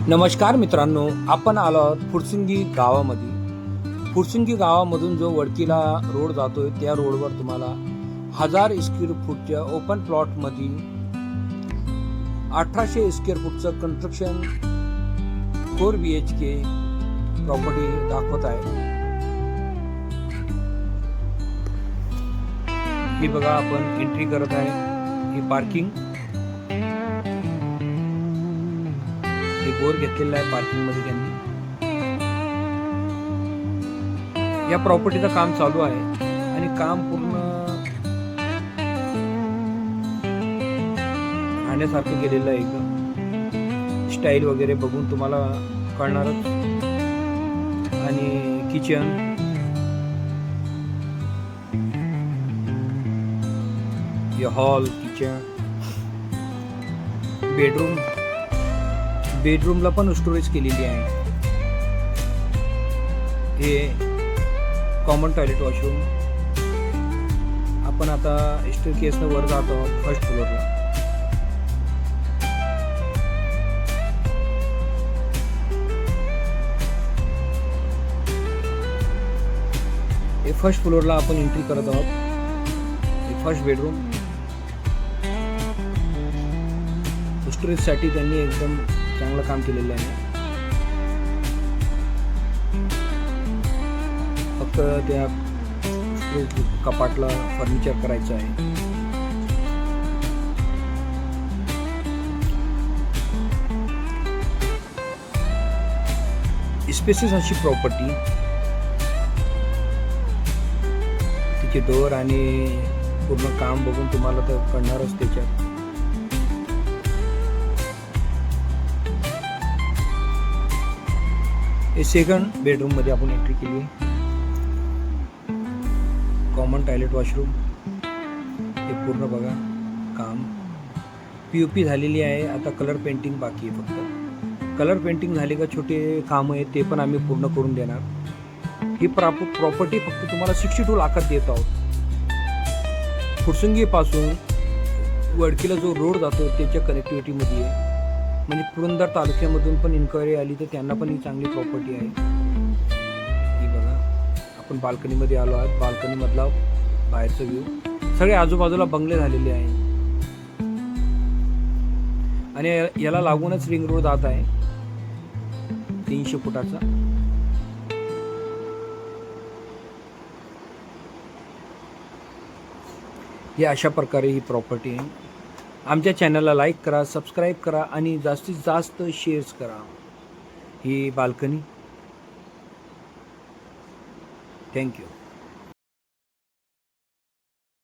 नमस्कार मित्रांनो, आपण आलो आहोत फुरसुंगी गावामध्ये. फुरसुंगी गावामधून जो वडकीला रोड जातोय त्या रोडवर तुम्हाला 1000 स्क्वेअर फूटच्या ओपन प्लॉटमध्ये 1800 स्क्वेअर फूटचं कन्स्ट्रक्शन 4 BHK प्रॉपर्टी दाखवत आहे. ही बघा, आपण एंट्री करत आहे. ही पार्किंग, बोर घेतलेला आहे पार्किंग मध्ये त्यांनी. या प्रॉपर्टीचं काम चालू आहे आणि काम पूर्ण राहण्यासारखं गेलेलं आहे. एकदम स्टाईल वगैरे बघून तुम्हाला कळणारच. आणि किचन, हॉल, किचन, बेडरूमला पण स्टोरेज केलेली आहे. हे कॉमन टॉयलेट, वॉशरूम. आपण आता स्टेअरकेसनं वर जातो आहोत फर्स्ट फ्लोअरला. हे फर्स्ट फ्लोअरला आपण एंट्री करत आहोत. हे फर्स्ट बेडरूम. स्टोरेजसाठी त्यांनी एकदम चांगलं काम केलेलं आहे. फक्त त्या कपाटला फर्निचर करायचं आहे. स्पेसिस अशी प्रॉपर्टी, तिचे डोअर आणि पूर्ण काम बघून तुम्हाला तर कळणारच त्याच्यात. हे सेकंड बेडरूम मध्ये आपण एंट्री केली. Common toilet, washroom. हे पूर्ण बघा काम. POP झालेली आहे. आता कलर पेंटिंग बाकी आहे. फक्त कलर पेंटिंग झाली का छोटे काम आहे ते पण आम्ही पूर्ण करून देणार. ही प्रॉपर्टी फक्त तुम्हाला 62 लाखात देत आहोत. फुरसुंगी पासून वडकीला जो रोड जातो त्याच्या कनेक्टिव्हिटी मध्ये आहे. म्हणजे पुरंदर तालुक्यामधून पण इन्क्वायरी आली तर त्यांना पण ही चांगली प्रॉपर्टी आहे. ही बघा, आपण बाल्कनीमध्ये आलो आहोत. बाल्कनी मधला बाहेरचा व्ह्यू. सगळे आजूबाजूला बंगले झालेले आहे आणि याला लागूनच रिंग रोड जात आहे 300 फुटाचा. ही अशा प्रकारे ही प्रॉपर्टी आहे. आमच्या चॅनलला लाईक करा, सबस्क्राईब करा आणि जास्तीत जास्त शेअर्स करा. ही बाल्कनी. थँक्यू.